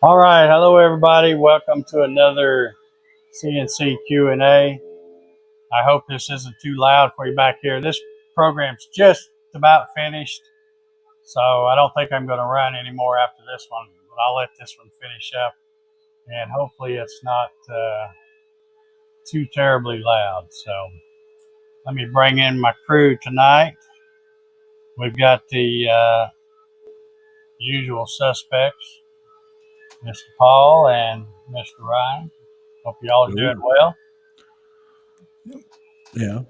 All right, hello everybody. Welcome to another CNC Q A. I hope this isn't too loud for you back here. This program's just about finished, so I don't think I'm going to run anymore after this one, but I'll let this one finish up, and hopefully it's not too terribly loud. So let me bring in my crew tonight. We've got the usual suspects, Mr. Paul and Mr. Ryan. Hope you all are doing well. Yeah.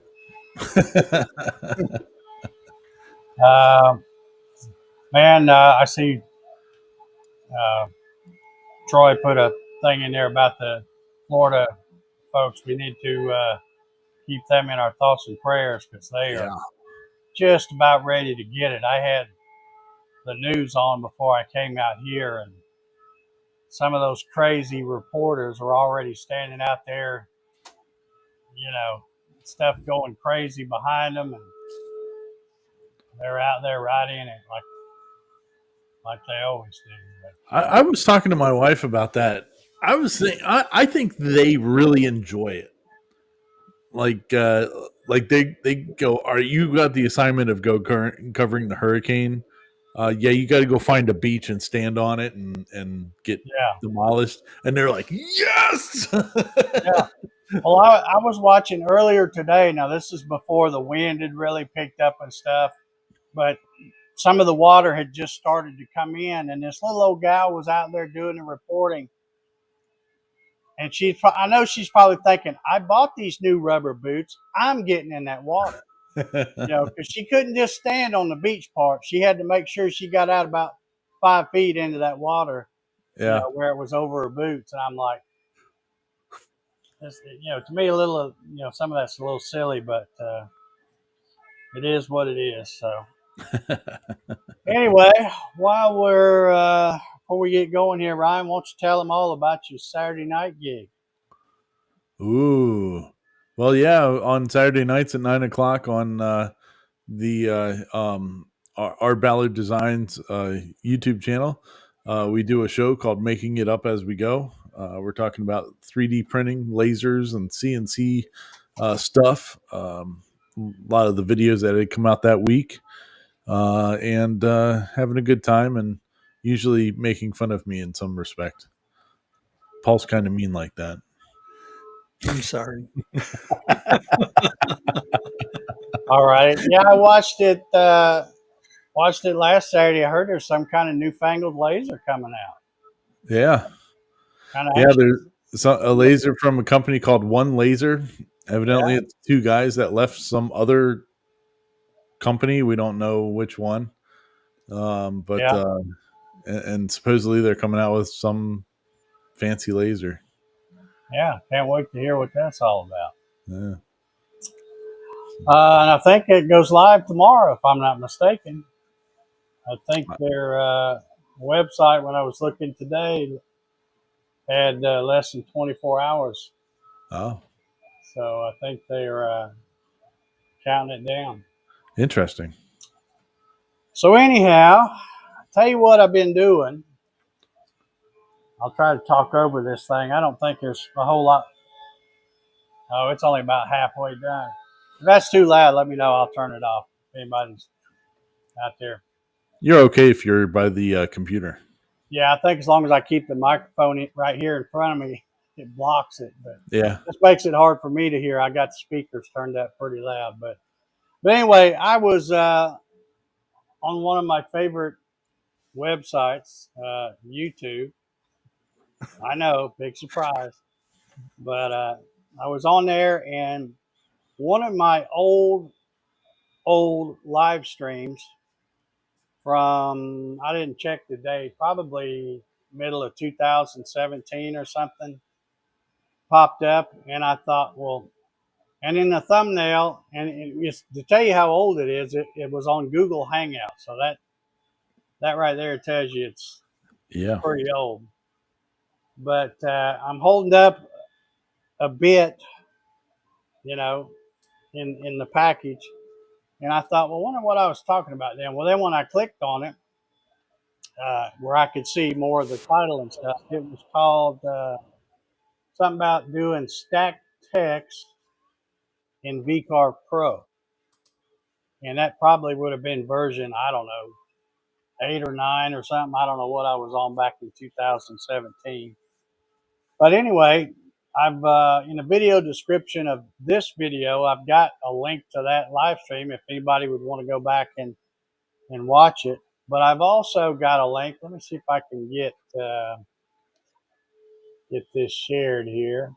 Man, I see Troy put a thing in there about the Florida folks. We need to keep them in our thoughts and prayers because they are just about ready to get it. I had the news on before I came out here, and some of those crazy reporters are already standing out there, stuff going crazy behind them, and they're out there writing it like they always do. I was talking to my wife about that. I was saying I think they really enjoy it. Like they go, are you got the assignment of covering the hurricane? Yeah, you got to go find a beach and stand on it and get demolished. And they're like, yes. Yeah. Well, I was watching earlier today. Now, this is before the wind had really picked up and stuff, but some of the water had just started to come in, and this little old gal was out there doing the reporting. And I know she's probably thinking, I bought these new rubber boots. I'm getting in that water, because she couldn't just stand on the beach part. She had to make sure she got out about 5 feet into that water, where it was over her boots. And I'm like, to me, a little, some of that's a little silly, but it is what it is. So anyway, before we get going here, Ryan, why don't you tell them all about your Saturday night gig? Ooh, well, yeah, on Saturday nights at 9:00 on our Ballard Designs YouTube channel, we do a show called Making It Up As We Go. We're talking about 3D printing, lasers, and CNC stuff. A lot of the videos that had come out that week, and having a good time, and usually making fun of me in some respect. Paul's kind of mean like that. I'm sorry. All right. Yeah, I watched it. Watched it last Saturday. I heard there's some kind of newfangled laser coming out. Yeah. There's a laser from a company called One Laser. Evidently, it's two guys that left some other company. We don't know which one. And supposedly they're coming out with some fancy laser. Yeah, can't wait to hear what that's all about. Yeah. And I think it goes live tomorrow, if I'm not mistaken. I think their website, when I was looking today, had less than 24 hours. Oh. So I think they're counting it down. Interesting. So anyhow, I'll tell you what I've been doing. I'll try to talk over this thing. I don't think there's a whole lot. Oh, it's only about halfway done. If that's too loud, let me know. I'll turn it off. If anybody's out there. You're okay if you're by the computer. Yeah, I think as long as I keep the microphone right here in front of me, it blocks it. But this makes it hard for me to hear. I got the speakers turned up pretty loud. But anyway, I was on one of my favorite websites, YouTube. I know, big surprise. But I was on there, and one of my old live streams from, I didn't check the date, probably middle of 2017 or something, popped up, and I thought, well, and in the thumbnail, and to tell you how old it is, it was on Google Hangout. So that right there tells you it's pretty old. But I'm holding up a bit, in the package. And I thought, well, I wonder what I was talking about then. Well, then when I clicked on it, where I could see more of the title and stuff. It was called something about doing stacked text in VCarve Pro, and that probably would have been version, I don't know, 8 or 9 or something. I don't know what I was on back in 2017. But anyway, I've in the video description of this video, I've got a link to that live stream if anybody would want to go back and watch it. But I've also got a link. Let me see if I can get this shared here.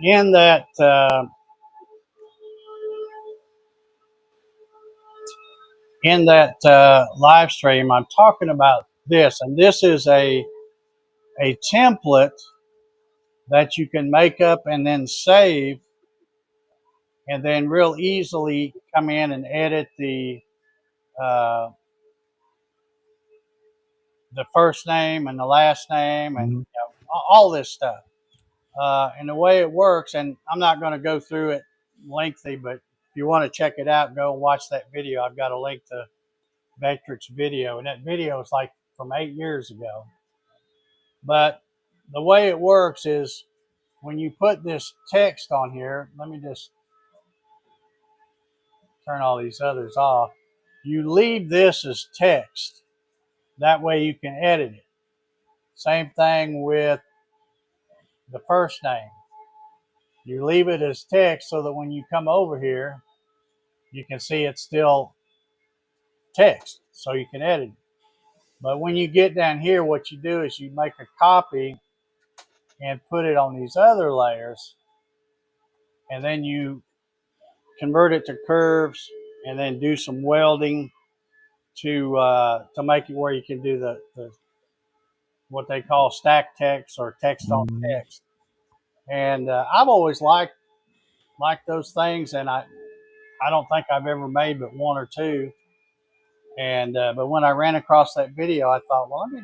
In that live stream, I'm talking about this, and this is a template that you can make up and then save, and then real easily come in and edit uh, the first name and the last name and all this stuff. And the way it works, and I'm not going to go through it lengthy, but if you want to check it out, go and watch that video. I've got a link to Vectric's video, and that video is like from 8 years ago. But the way it works is when you put this text on here, let me just turn all these others off. You leave this as text. That way you can edit it. Same thing with the first name. You leave it as text so that when you come over here, you can see it's still text, so you can edit it. But when you get down here, what you do is you make a copy and put it on these other layers, and then you convert it to curves and then do some welding to make it where you can do the what they call stack text or text on text. And I've always liked those things, and I don't think I've ever made but one or two. And but when I ran across that video, I thought, well, let me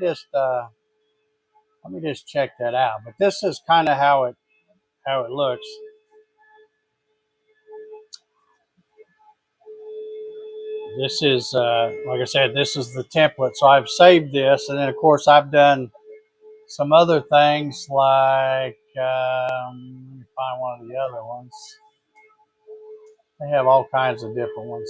just check that out. But this is kind of how it looks. This is like I said, this is the template. So I've saved this, and then of course I've done some other things like let me find one of the other ones. They have all kinds of different ones.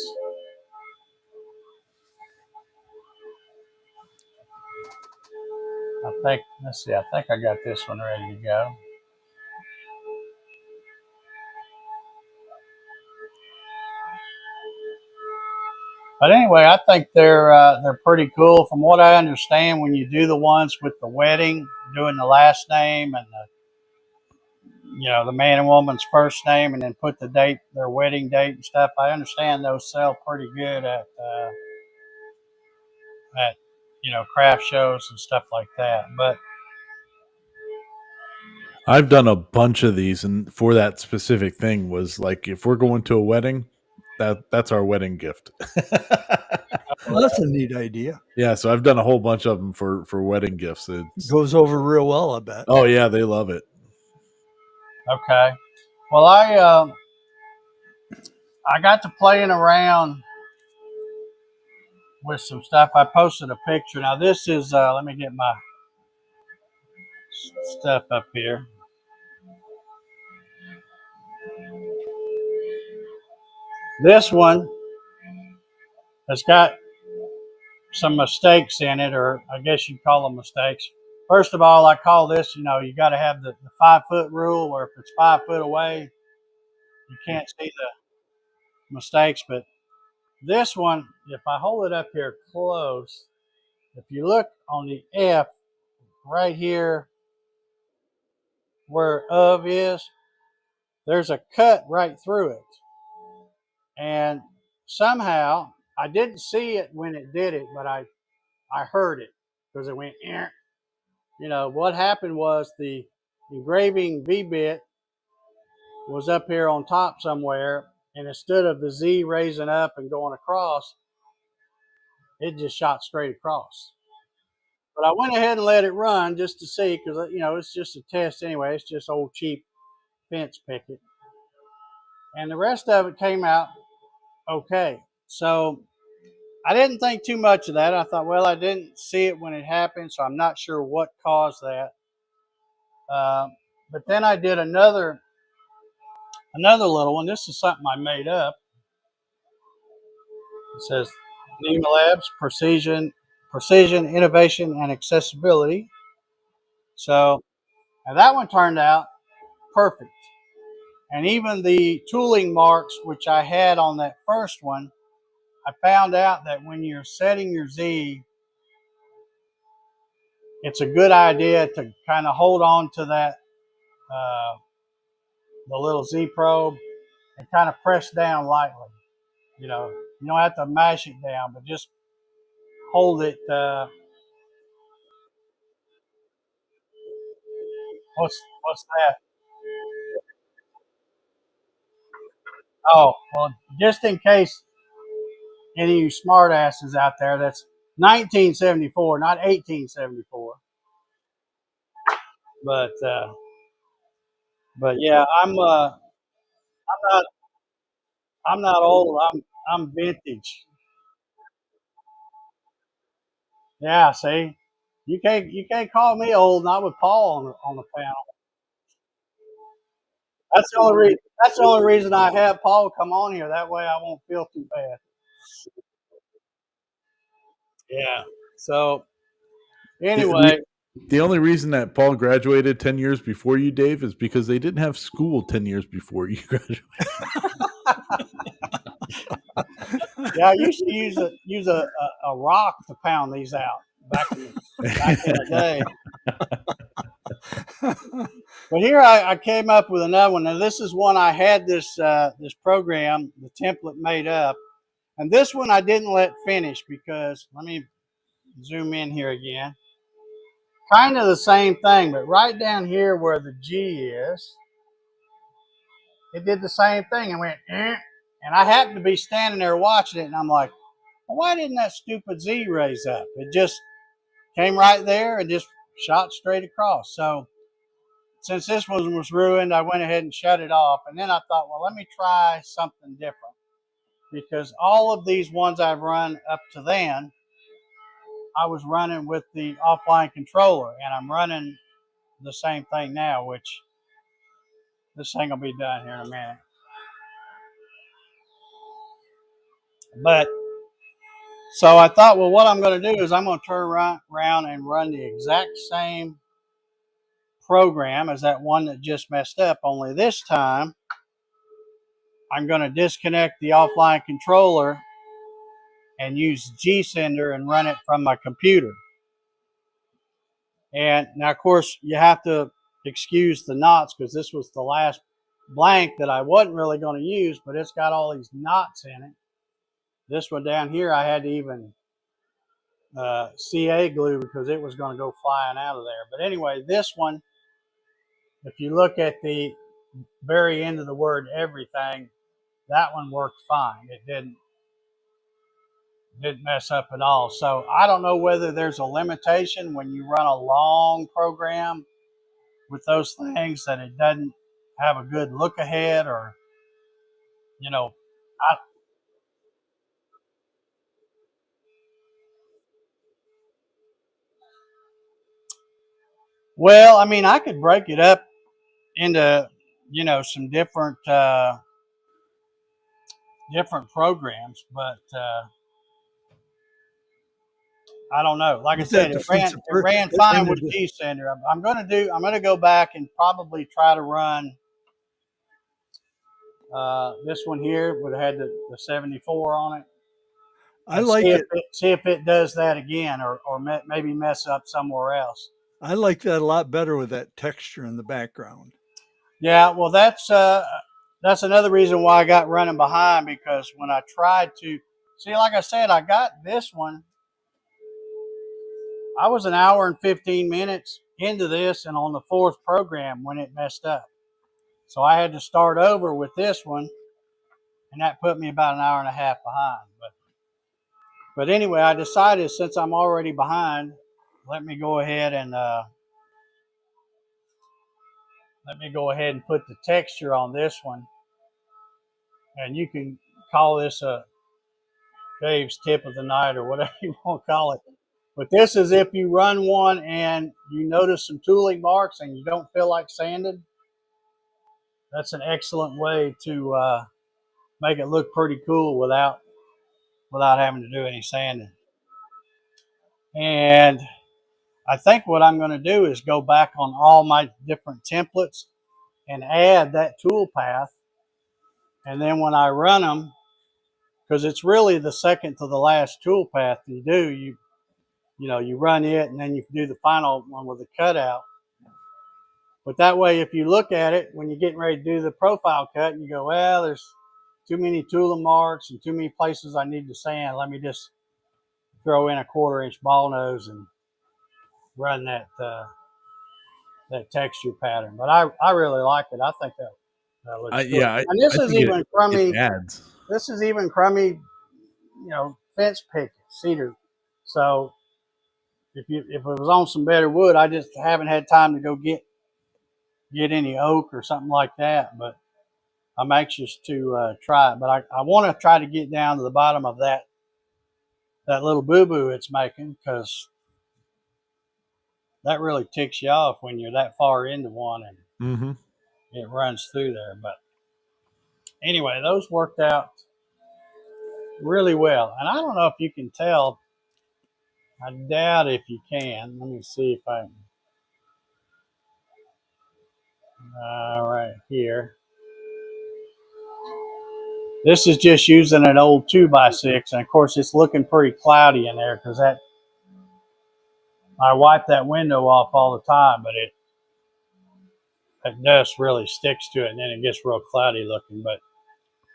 Let's see, I think I got this one ready to go. But anyway, I think they're pretty cool. From what I understand, when you do the ones with the wedding, doing the last name and the man and woman's first name, and then put the date, their wedding date and stuff. I understand those sell pretty good at craft shows and stuff like that. But I've done a bunch of these, and for that specific thing was like, if we're going to a wedding, that's our wedding gift. Well, that's a neat idea. Yeah, so I've done a whole bunch of them for wedding gifts. Goes over real well, I bet. Oh yeah, they love it. Okay, well I got to playing around with some stuff. I posted a picture. Now this is let me get my stuff up here. This one has got some mistakes in it, or I guess you'd call them mistakes. First of all, I call this, you got to have the 5-foot rule, or if it's 5 foot away, you can't see the mistakes. But this one, if I hold it up here close, if you look on the F right here where of is, there's a cut right through it. And somehow, I didn't see it when it did it, but I heard it because it went, what happened was the engraving V-bit was up here on top somewhere, and instead of the Z raising up and going across, it just shot straight across. But I went ahead and let it run just to see, because it's just a test anyway. It's just old cheap fence picket, and the rest of it came out okay. So I didn't think too much of that. I thought, well, I didn't see it when it happened, so I'm not sure what caused that. Uh, but then I did another little one. This is something I made up. It says NEMA Labs Precision, Innovation, and Accessibility. So and that one turned out perfect. And even the tooling marks, which I had on that first one, I found out that when you're setting your Z, it's a good idea to kind of hold on to that, the little Z probe, and kind of press down lightly. You know, you don't have to mash it down, but just hold it. What's that? Oh, well, just in case any of you smart asses out there, that's 1974, not 1874. But yeah, not I'm not old. I'm vintage. Yeah, see, you can't call me old. Not with Paul on the panel. That's the only reason I have Paul come on here. That way I won't feel too bad. Yeah. So The, the anyway, the only reason that Paul graduated 10 years before you, Dave, is because they didn't have school 10 years before you graduated. yeah, I used to use a rock to pound these out back in the day. But here I came up with another one. Now this is one I had this program, the template made up, and this one I didn't let finish because let me zoom in here again. Kind of the same thing, but right down here where the G is, it did the same thing and went, and I happened to be standing there watching it, and I'm like, well, why didn't that stupid Z raise up? It just came right there and just shot straight across. So since this one was ruined, I went ahead and shut it off. And then I thought, well, let me try something different because all of these ones I've run up to then, I was running with the offline controller, and I'm running the same thing now, which this thing will be done here in a minute. But so I thought, well, what I'm going to do is I'm going to turn around and run the exact same program as that one that just messed up, only this time I'm going to disconnect the offline controller and use G-Sender and run it from my computer. And now, of course, you have to excuse the knots because this was the last blank that I wasn't really going to use, but it's got all these knots in it. This one down here, I had to even CA glue because it was going to go flying out of there. But anyway, this one, if you look at the very end of the word everything, that one worked fine. It didn't mess up at all. So I don't know whether there's a limitation when you run a long program with those things that it doesn't have a good look ahead, or you know, I, well, I mean, I could break it up into some different programs, but I don't know. Like I But said, that it defeats ran fine with G Center. I'm gonna go back and probably try to run this one here would have had the 74 on it, I and like it. see if it does that again, or maybe mess up somewhere else. I like that a lot better with that texture in the background. Yeah, well, that's another reason why I got running behind, because when I tried to see, like I said, I got this one. I was an hour and 15 minutes into this and on the fourth program when it messed up. So I had to start over with this one, and that put me about an hour and a half behind. But anyway, I decided since I'm already behind, let me go ahead and put the texture on this one, and you can call this Dave's tip of the night or whatever you want to call it. But this is if you run one and you notice some tooling marks and you don't feel like sanding. That's an excellent way to make it look pretty cool without having to do any sanding. And I think what I'm going to do is go back on all my different templates and add that tool path. And then when I run them, because it's really the second to the last tool path you do, you run it and then you do the final one with the cutout. But that way, if you look at it when you're getting ready to do the profile cut and you go, well, there's too many tooling marks and too many places I need to sand, let me just throw in a 1/4-inch ball nose and run that texture pattern. But I really like it. I think that looks good. And this is even crummy. This is even crummy, fence picket, cedar. So if it was on some better wood, I just haven't had time to go get any oak or something like that. But I'm anxious to try it. But I want to try to get down to the bottom of that little boo-boo it's making, because that really ticks you off when you're that far into one and it runs through there. But anyway, those worked out really well. And I don't know if you can tell. I doubt if you can. Let me see if I can. Right here. This is just using an old 2x6, and of course it's looking pretty cloudy in there because I wipe that window off all the time, but that dust really sticks to it, and then it gets real cloudy looking.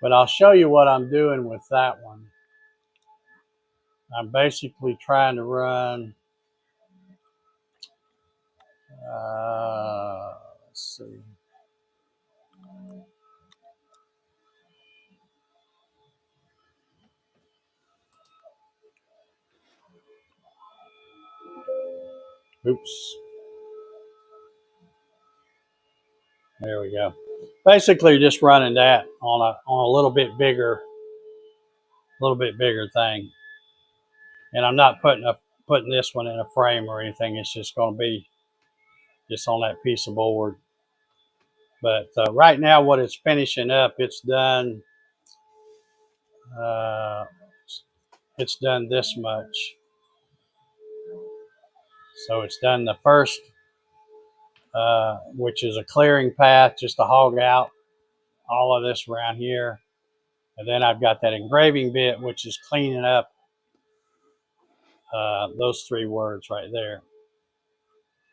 But I'll show you what I'm doing with that one. I'm basically trying to run. Let's see. Oops. There we go. Basically just running that on a little bit bigger thing. And I'm not putting this one in a frame or anything. It's just going to be just on that piece of board. But right now what it's finishing up, it's done this much. So it's done the first, which is a clearing path, just to hog out all of this around here. And then I've got that engraving bit, which is cleaning up those 3 words right there.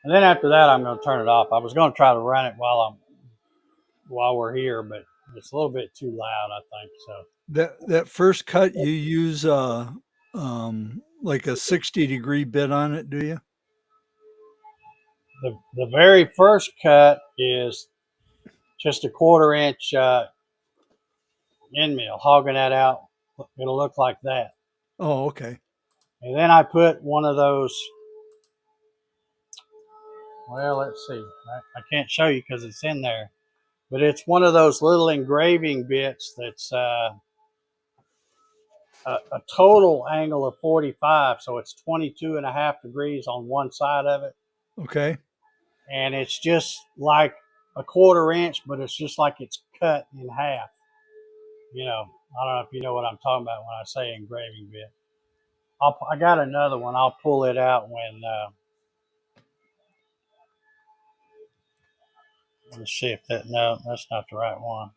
And then after that, I'm going to turn it off. I was going to try to run it while we're here, but it's a little bit too loud, I think. So that first cut, you use like a 60-degree bit on it, do you? The very first cut is just a 1/4-inch end mill, hogging that out. It'll look like that. Oh, okay. And then I put one of those. Well, let's see. I can't show you because it's in there, but it's one of those little engraving bits that's a total angle of 45, so it's 22.5 degrees on one side of it. Okay. And it's just like a 1/4-inch, but it's just like it's cut in half. I don't know if you know what I'm talking about when I say engraving bit. I got another one. I'll pull it out when. Let's see if no, that's not the right one.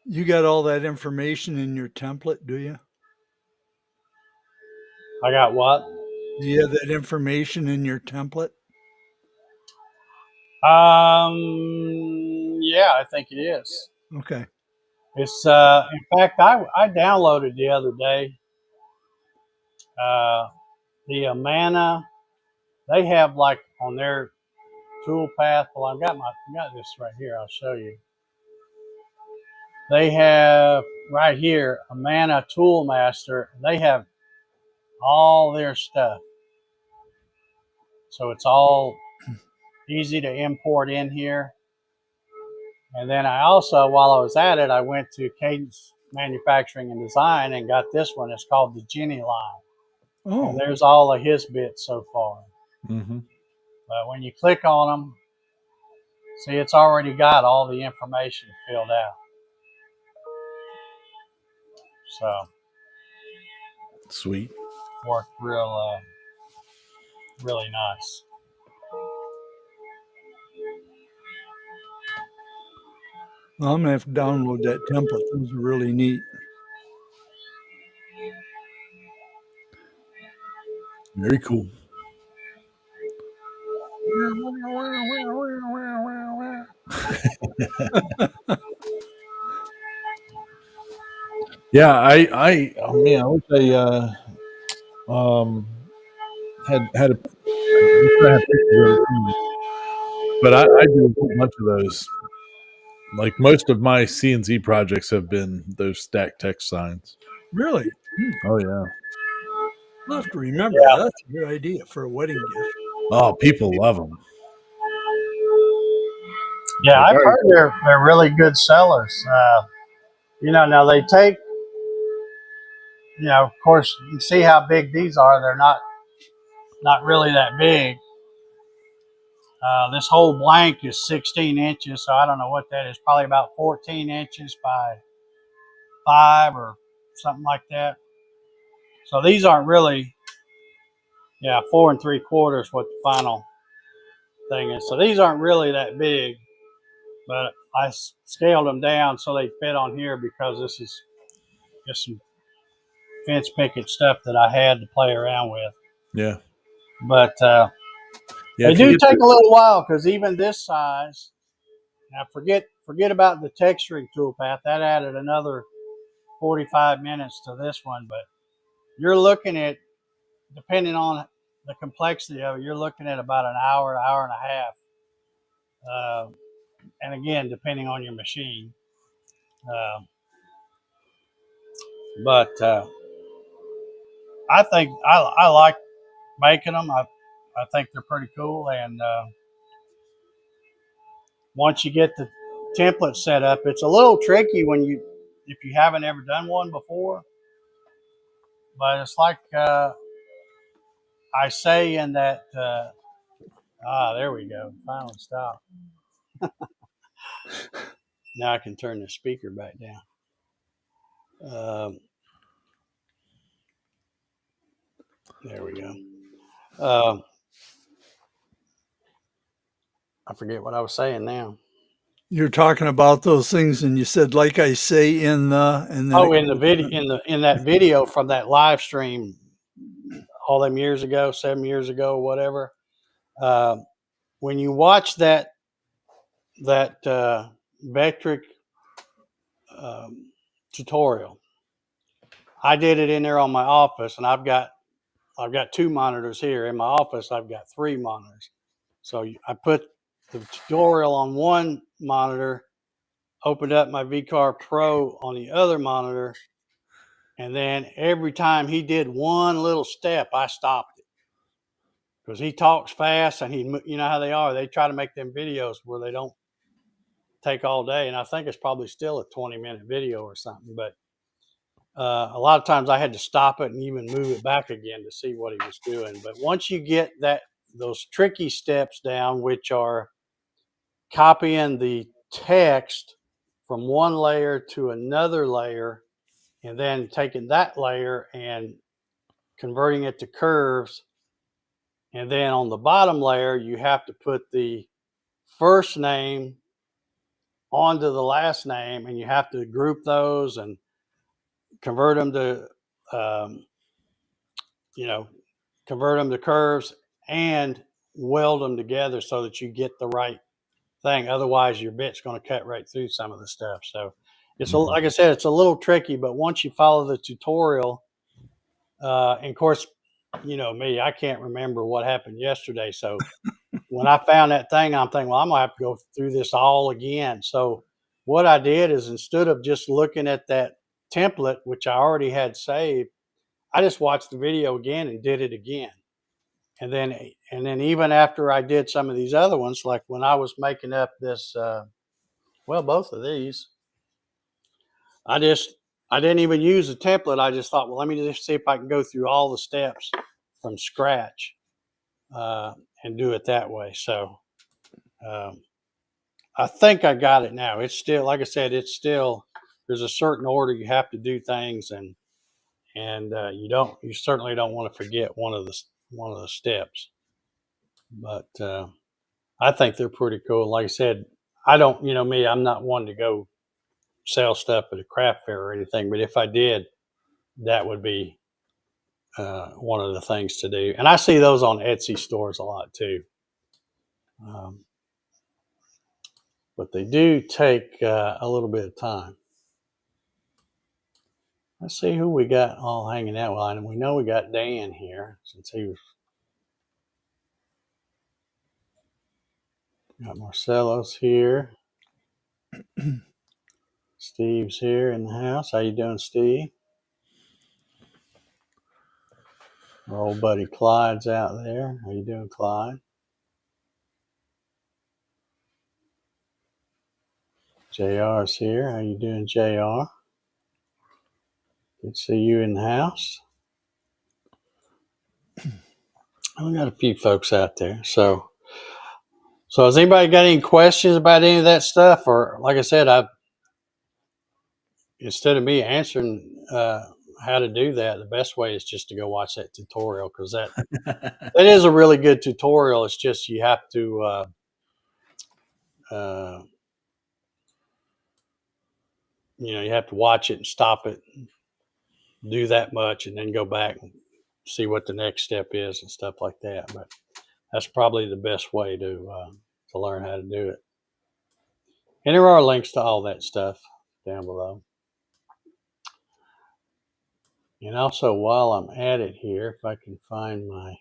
You got all that information in your template, do you? I got what? Do you have that information in your template? Yeah, I think it is. Okay. It's in fact, I downloaded the other day. The Amana, they have like on their tool path. Well, I got this right here. I'll show you. They have right here Amana Tool Master. They have all their stuff, so it's all easy to import in here. And then I also, while I was at it, I went to Cadence manufacturing and design and got this one. It's called the Jenny line. Oh, And there's all of his bits so far. Mm-hmm. But when you click on them, see, it's already got all the information filled out. So Sweet. worked really nice. well, I'm gonna have to download that template. Those are really neat. Very cool. Yeah, oh man, I wish I had a I wish I had pictures of it too. But I do a whole bunch of those. Like most of my CNC projects have been those stacked text signs. Really? Oh yeah. I'll have to remember that. That's a good idea for a wedding gift. Oh, people love them. Yeah, I've heard they're really good sellers. Now they take, of course, you see how big these are. They're not really that big. This whole blank is 16 inches, so I don't know what that is. Probably about 14 inches by 5 or something like that. So these aren't really, 4 3/4 what the final thing is. So these aren't really that big, but I scaled them down so they fit on here because this is just some fence picket stuff that I had to play around with. Yeah. But they do take a little while because even this size. Now forget about the texturing toolpath. That added another 45 minutes to this one. But you're looking at, depending on the complexity of it, you're looking at about an hour and a half. And again, depending on your machine. But I think I like making them. I think they're pretty cool. And once you get the template set up, it's a little tricky if you haven't ever done one before. But it's like I say in that. There we go. Finally stopped. Now I can turn the speaker back down. There we go. I forget what I was saying now. You're talking about those things, and you said, like I say in the in the video in that video from that live stream all them years ago, 7 years ago, whatever. When you watch that Vectric tutorial, I did it in there on my office, and I've got 2 monitors here. In my office, I've got 3 monitors. So I put the tutorial on one monitor, opened up my VCar Pro on the other monitor, and then every time he did one little step, I stopped it. Because he talks fast, and you know how they are. They try to make them videos where they don't take all day, and I think it's probably still a 20-minute video or something. But a lot of times I had to stop it and even move it back again to see what he was doing. But once you get those tricky steps down, which are copying the text from one layer to another layer, and then taking that layer and converting it to curves, and then on the bottom layer, you have to put the first name onto the last name, and you have to group those and convert them to, convert them to curves and weld them together so that you get the right thing. Otherwise, your bit's going to cut right through some of the stuff. So it's like I said, it's a little tricky, but once you follow the tutorial, and of course, you know me, I can't remember what happened yesterday. So when I found that thing, I'm thinking, well, I'm going to have to go through this all again. So what I did is, instead of just looking at that template, which I already had saved, I just watched the video again and did it again. And then even after I did some of these other ones, like when I was making up this, both of these, I I didn't even use a template. I just thought, well, let me just see if I can go through all the steps from scratch and do it that way. So I think I got it now. It's still, like I said, it's still, there's a certain order you have to do things, and you certainly don't want to forget one of the steps. But I think they're pretty cool. Like I said, I don't, me, I'm not one to go sell stuff at a craft fair or anything, but if I did, that would be one of the things to do. And I see those on Etsy stores a lot too. But they do take a little bit of time. Let's see who we got all hanging out with. And we know we got Dan here since he was. Got Marcelo's here. Steve's here in the house. How you doing, Steve? Our old buddy Clyde's out there. How you doing, Clyde? JR's here. How you doing, JR? Good to see you in the house. We got a few folks out there. So has anybody got any questions about any of that stuff? Or like I said, instead of me answering how to do that, the best way is just to go watch that tutorial, because that is a really good tutorial. It's just you have to you have to watch it and stop it, do that much, and then go back and see what the next step is and stuff like that. But that's probably the best way to learn how to do it. And there are links to all that stuff down below. And also, while I'm at it here, if I can find my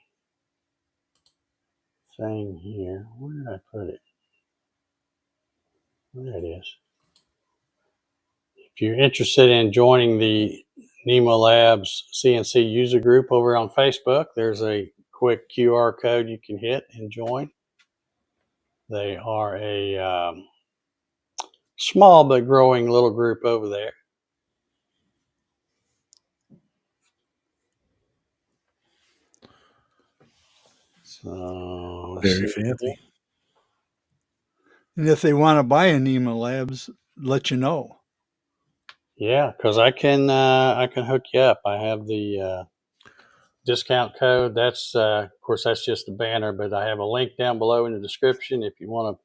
thing here, where did I put it? There it is. If you're interested in joining the Nemo Labs CNC user group over on Facebook, there's a quick QR code you can hit and join. They are a small but growing little group over there. So Very fancy. And if they want to buy a NEMA Labs, let you know. Yeah, because I can hook you up. I have the discount code. That's of course that's just a banner, but I have a link down below in the description if you want to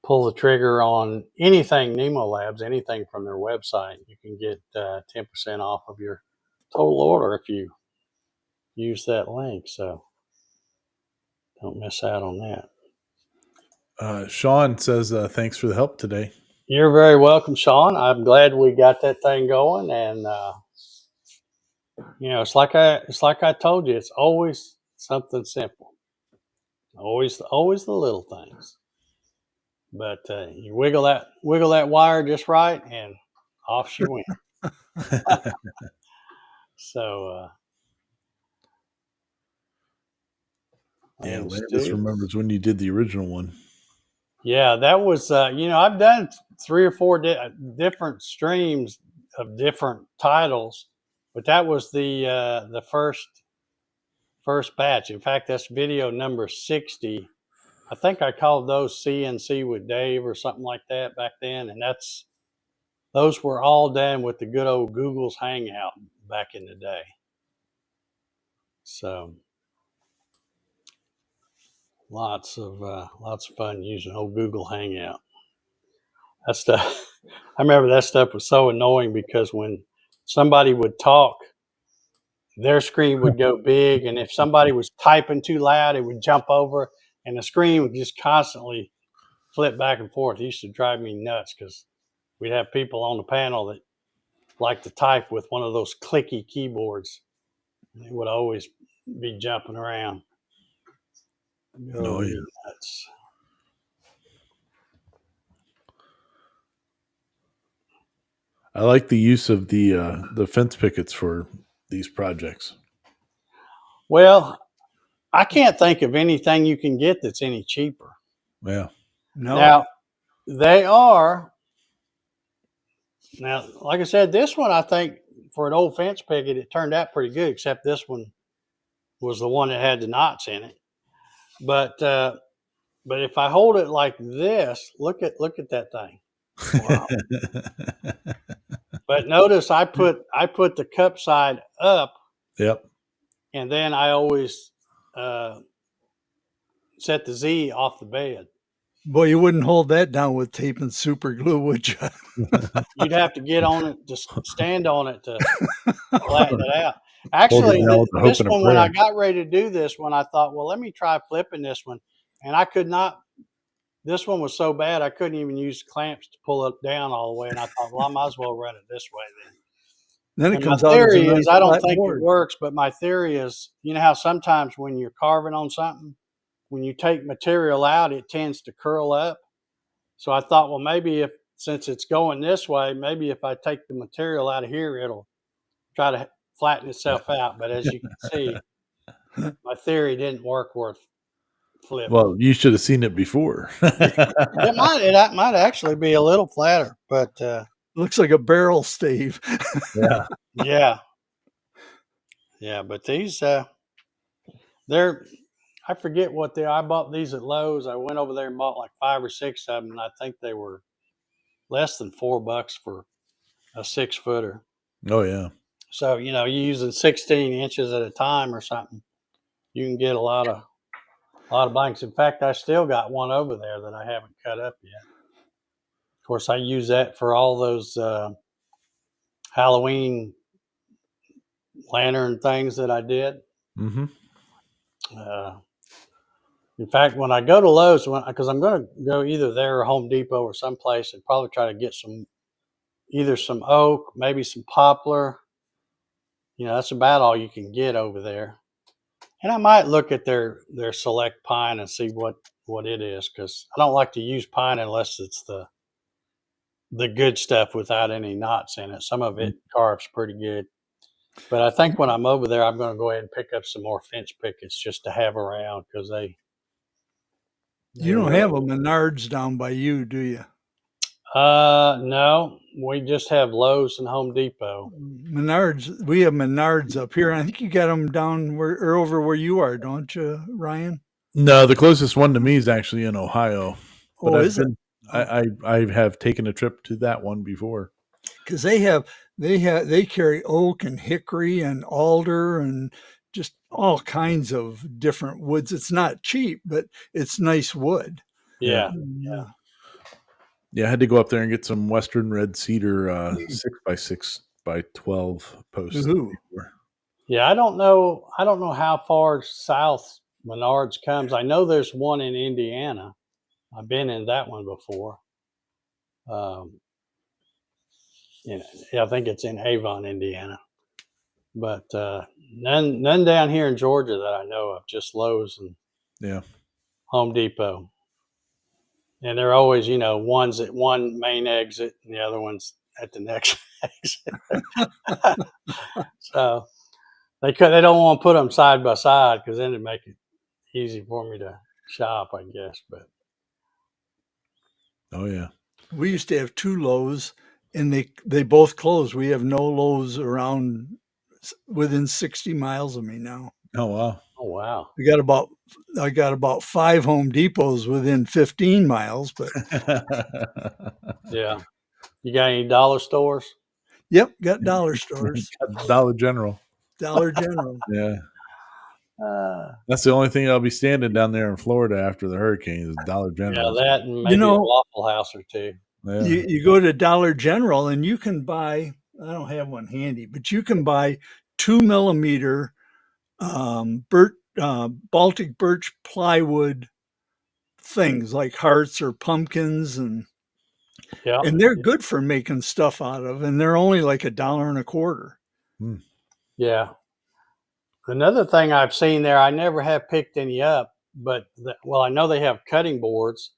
pull the trigger on anything Nemo Labs, anything from their website. You can get 10% off of your total order if you use that link. So don't miss out on that. Sean says thanks for the help today. You're very welcome, Sean. I'm glad we got that thing going, and it's like I told you, it's always something simple. Always the little things. But you wiggle that wire just right, and off she went. So yeah, Landis remembers when you did the original one. Yeah, that was I've done 3 or 4 different streams of different titles, but that was the first batch. In fact, that's video number 60. I think I called those CNC with Dave or something like that back then, and those were all done with the good old Google's Hangout back in the day. So lots of fun using old Google Hangout. That stuff, I remember that stuff was so annoying because when somebody would talk, their screen would go big, and if somebody was typing too loud, it would jump over, and the screen would just constantly flip back and forth. It used to drive me nuts because we'd have people on the panel that like to type with one of those clicky keyboards. They would always be jumping around. Oh, yeah. Nuts. I like the use of the fence pickets for these projects. Well, I can't think of anything you can get that's any cheaper. Yeah. No. Now, they are Now, like I said, this one I think for an old fence picket, it turned out pretty good. Except this one was the one that had the knots in it. But if I hold it like this, look at that thing. Wow. But notice I put the cup side up, Yep. and then I always set the Z off the bed. Boy, you wouldn't hold that down with tape and super glue, would you? You'd have to get on it, just stand on it to flatten it out. Actually, down with the hope this and a one, when I prayer. got ready to do this one, I thought, well, let me try flipping this one. And I could not. This one was so bad, I couldn't even use clamps to pull it down all the way. And I thought, well, I might as well run it this way then. Then it And my comes out as a theory nice is, I don't flat think board. it works, but my theory is, you know how sometimes when you're carving on something, when you take material out, it tends to curl up. So I thought, well, maybe since it's going this way, maybe if I take the material out of here, it'll try to flatten itself out. But as you can see, my theory didn't work worth flipping. Well, you should have seen it before. It might actually be a little flatter, but Looks like a barrel stave. Yeah. yeah. But these, I forget what I bought these at Lowe's. I went over there and bought like 5 or 6 of them, and I think they were less than $4 for a 6-footer. Oh yeah. So you're using 16 inches at a time or something. You can get a lot of blanks. In fact, I still got one over there that I haven't cut up yet. Of course, I use that for all those Halloween lantern things that I did. Mm-hmm. In fact, when I go to Lowe's, because I'm going to go either there or Home Depot or someplace and probably try to get either some oak, maybe some poplar. That's about all you can get over there. And I might look at their select pine and see what it is, because I don't like to use pine unless it's the good stuff without any knots in it. Some of it carves pretty good. But I think when I'm over there, I'm going to go ahead and pick up some more fence pickets just to have around, because You don't have a Menards down by you, do you? No, we just have Lowe's and Home Depot. Menards, we have Menards up here. I think you got them down or over where you are, don't you, Ryan? No, the closest one to me is actually in Ohio. But Oh, is it? I have taken a trip to that one before. Because they carry oak and hickory and alder and just all kinds of different woods. It's not cheap, but it's nice wood. Yeah. Yeah, I had to go up there and get some Western red cedar 6x6x12 posts. Yeah, I don't know how far south Menards comes. I know there's one in Indiana. I've been in that one before. I think it's in Avon, Indiana. But none down here in Georgia that I know of. Just Lowe's and Home Depot. And they're always, one's at one main exit and the other one's at the next exit. So they don't want to put them side by side, because then it'd make it easy for me to shop, I guess. But oh yeah, we used to have 2 Lowe's, and they both closed. We have no Lowe's around within 60 miles of me now. Oh wow. Oh wow. I got about 5 Home Depots within 15 miles, but yeah. You got any dollar stores? Yep, got dollar stores. Dollar General. Dollar General. Yeah. That's the only thing I'll be standing down there in Florida after the hurricane is Dollar General. Yeah, that and maybe a Waffle House or two. Yeah. You go to Dollar General and you can buy, I don't have one handy, but you can buy 2mm Baltic birch plywood things like hearts or pumpkins, and they're good for making stuff out of, and they're only like $1.25. Yeah. Another thing I've seen there, I never have picked any up, but I know they have cutting boards,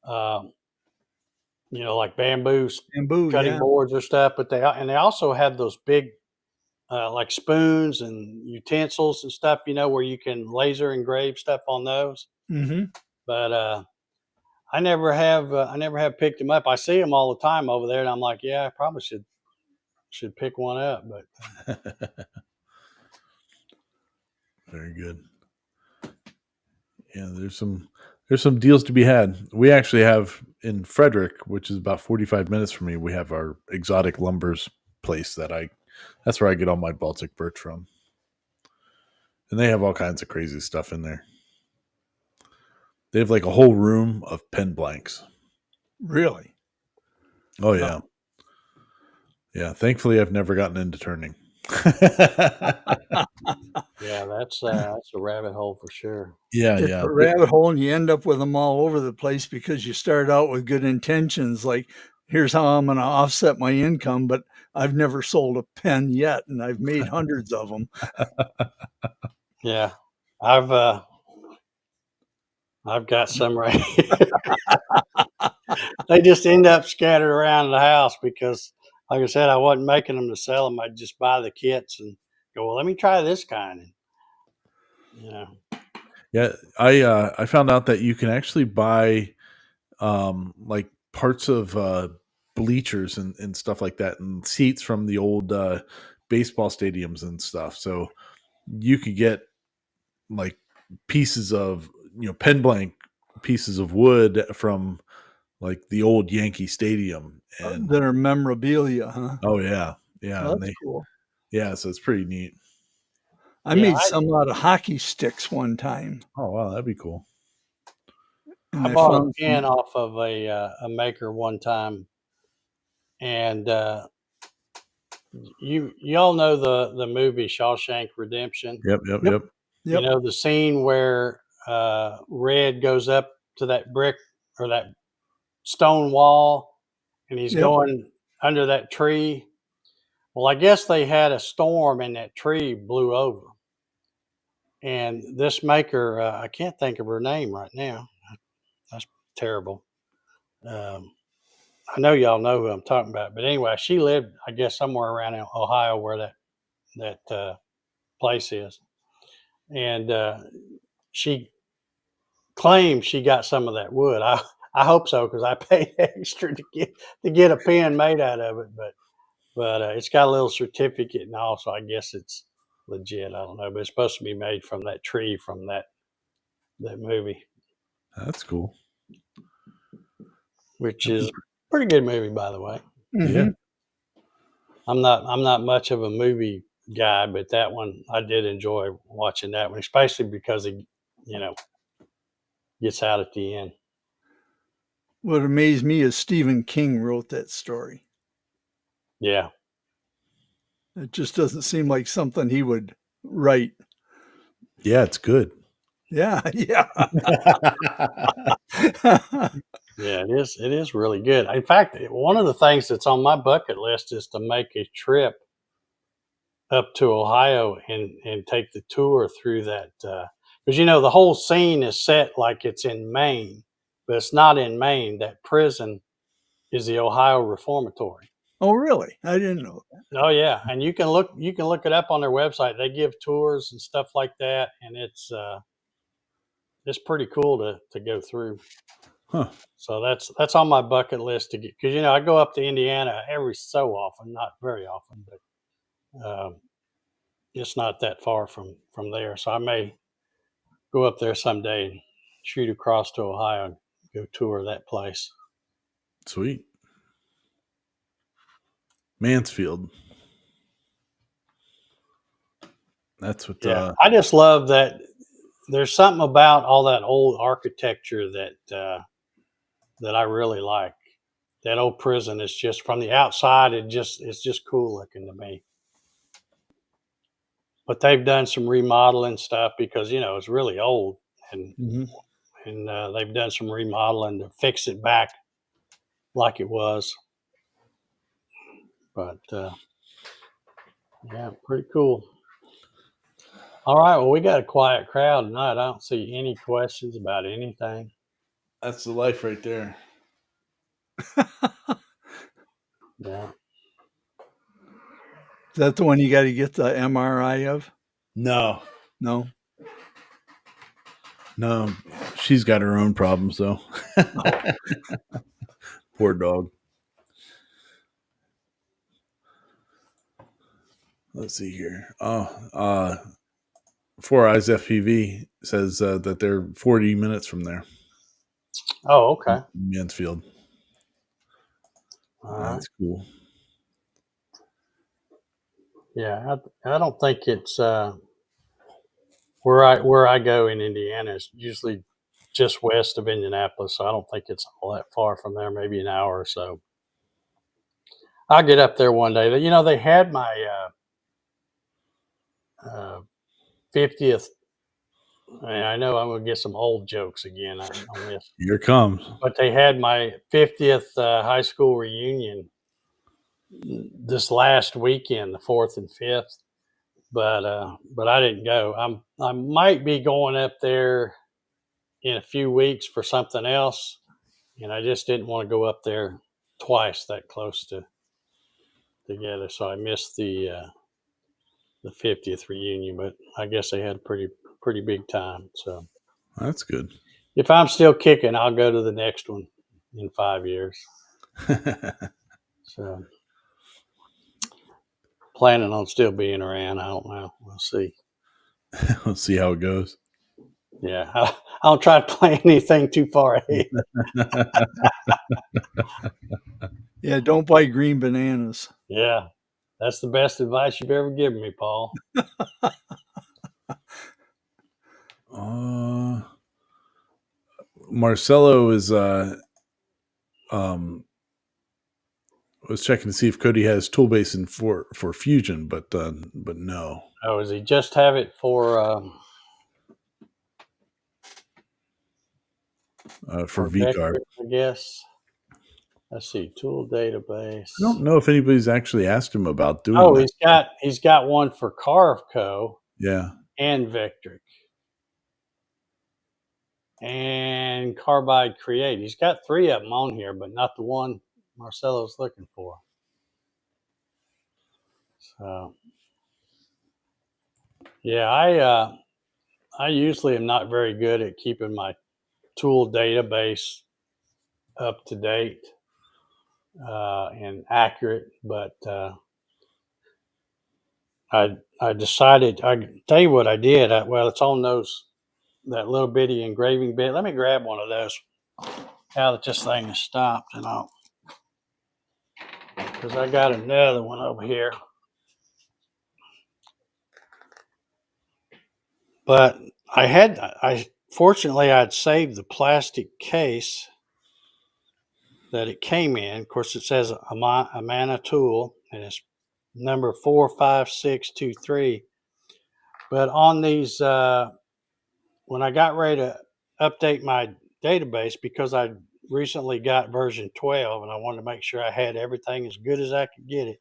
like bamboo cutting boards or stuff. But they also have those big, like spoons and utensils and stuff, where you can laser engrave stuff on those. Mm-hmm. But I never have picked them up. I see them all the time over there, and I'm like, yeah, I probably should pick one up. But Very good. Yeah, there's some deals to be had. We actually have in Frederick, which is about 45 minutes from me, we have our exotic lumbers place that's where I get all my Baltic birch from. And they have all kinds of crazy stuff in there. They have like a whole room of pen blanks. Really? Oh yeah. Oh. Yeah, thankfully I've never gotten into turning. Yeah, that's a rabbit hole for sure. Yeah, it's a rabbit hole, and you end up with them all over the place because you start out with good intentions, like here's how I'm going to offset my income, but I've never sold a pen yet, and I've made hundreds of them. Yeah, I've got some right here. They just end up scattered around the house because, like I said, I wasn't making them to sell them. I'd just buy the kits and go, well, let me try this kind. And, yeah, I found out that you can actually buy like parts of bleachers and stuff like that, and seats from the old baseball stadiums and stuff. So you could get like pieces of pen blank pieces of wood from like the old Yankee Stadium, and that are memorabilia, huh? Oh yeah, well, that's cool. Yeah, so it's pretty neat. I made some out of hockey sticks one time. Oh wow, that'd be cool. And I bought a pen off of a maker one time, and you all know the movie Shawshank Redemption. Yep. You know the scene where Red goes up to that brick or that stone wall, and he's going under that tree. Well, I guess they had a storm and that tree blew over. And this maker, I can't think of her name right now. That's terrible. I know y'all know who I'm talking about, but anyway, she lived, I guess, somewhere around in Ohio where that place is, and she claims she got some of that wood. I hope so because I paid extra to get a pen made out of it, but it's got a little certificate and all, so I guess it's legit. I don't know, but it's supposed to be made from that tree from that movie. That's cool. Which is a pretty good movie, by the way. Mm-hmm. Yeah. I'm not much of a movie guy, but that one I did enjoy watching that one, especially because it, gets out at the end. What amazed me is Stephen King wrote that story. Yeah. It just doesn't seem like something he would write. Yeah, it's good. Yeah. Yeah, it is really good. In fact, one of the things that's on my bucket list is to make a trip up to Ohio and take the tour through that. Because, the whole scene is set like it's in Maine, but it's not in Maine. That prison is the Ohio Reformatory. Oh, really? I didn't know that. Oh, yeah. And you can look it up on their website. They give tours and stuff like that. And it's pretty cool to go through. Huh. So that's on my bucket list to get, because I go up to Indiana every so often, not very often, but it's not that far from there. So I may go up there someday and shoot across to Ohio and go tour that place. Sweet. Mansfield. That's what. Yeah, I just love that. There's something about all that old architecture that I really like. That old prison is just from the outside. It's just cool looking to me. But they've done some remodeling stuff because it's really old, and they've done some remodeling to fix it back like it was. But yeah, pretty cool. All right, well, we got a quiet crowd tonight. I don't see any questions about anything. That's the life right there. Yeah. Is that the one you got to get the MRI of? No. She's got her own problems, though. Poor dog. Let's see here. Four Eyes FPV says that they're 40 minutes from there. Oh, okay. Mansfield. All right. That's cool. Yeah, I don't think it's where I go in Indiana is usually just west of Indianapolis, so I don't think it's all that far from there. Maybe an hour or so. I'll get up there one day. You know, they had my 50th. I know I'm gonna get some old jokes again on this, Here it comes. but they had my 50th high school reunion this last weekend, the 4th and 5th. But I didn't go. I might be going up there in a few weeks for something else, and I just didn't want to go up there twice that close together. So I missed the 50th reunion, but I guess they had a pretty big time. So That's good. if I'm still kicking, I'll go to the next one in 5 years. So planning on still being around. I don't know. We'll see. We'll see how it goes. Yeah, I don't try to plan anything too far ahead. Yeah, don't buy green bananas. Yeah, that's the best advice you've ever given me, Paul. Marcelo is was checking to see if Cody has tool basing for Fusion, but no. Oh, does he just have it for VCAR? I guess. Let's see, tool database. I don't know if anybody's actually asked him about doing Oh, that. he's got one for Carvco. Yeah. And Vectric. And Carbide Create. He's got 3 of them on here, but not the one Marcelo's looking for. So, yeah, I usually am not very good at keeping my tool database up to date and accurate, but I decided. I tell you what I did. Well, it's on that little bitty engraving bit. Let me grab one of those now that this thing has stopped, and because I got another one over here. But fortunately I'd saved the plastic case that it came in. Of course, it says Amana tool, and it's number 45623. But on these, when I got ready to update my database, because I recently got version 12 and I wanted to make sure I had everything as good as I could get it.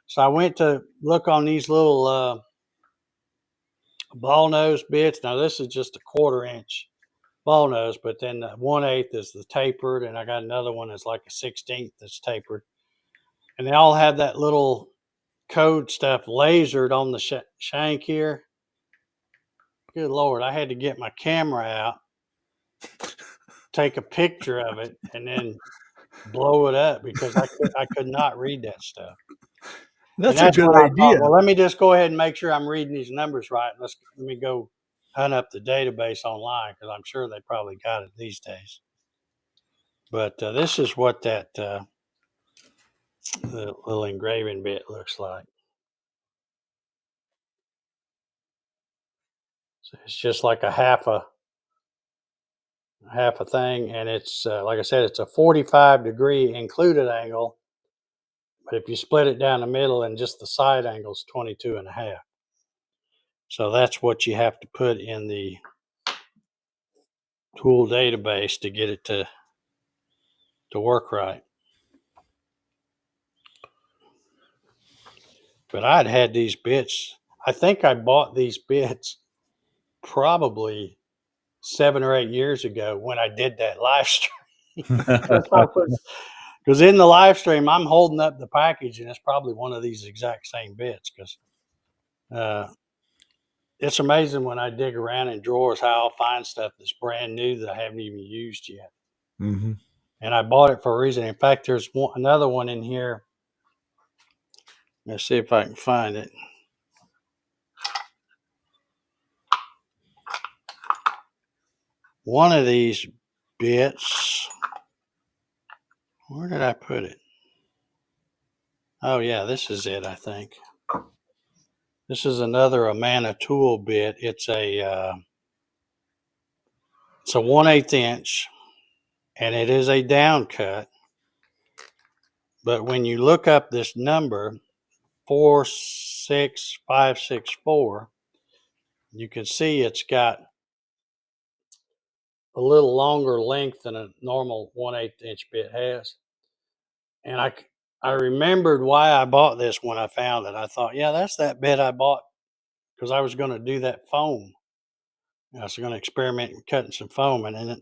So I went to look on these little ball nose bits. Now this is just a 1/4 inch ball nose, but then 1/8 is the tapered, and I got another one that's like a 1/16 that's tapered, and they all have that little code stuff lasered on the shank here. Good Lord, I had to get my camera out, take a picture of it, and then blow it up because I could not read that stuff. That's a good what I idea. thought, well, let me just go ahead and make sure I'm reading these numbers right. Let me go hunt up the database online, because I'm sure they probably got it these days. But this is what that the little engraving bit looks like. So it's just like a half a thing, and it's like I said, it's a 45-degree included angle. But if you split it down the middle, and just the side angle is 22.5. So that's what you have to put in the tool database to get it to work right. But I'd had these bits. I think I bought these bits probably 7 or 8 years ago when I did that live stream. Because in the live stream, I'm holding up the package, and it's probably one of these exact same bits. Because it's amazing when I dig around in drawers how I'll find stuff that's brand new that I haven't even used yet. Mm-hmm. And I bought it for a reason. In fact, there's another one in here. Let's see if I can find it. One of these bits, where did I put it? Oh yeah, this is it, I think. This is another Amana tool bit. It's a 1/8 inch, and it is a down cut. But when you look up this number 46564, you can see it's got a little longer length than a normal 1/8 inch bit has. And I remembered why I bought this when I found it. I thought, yeah, that's that bit I bought because I was going to do that foam. I was going to experiment with cutting some foam, and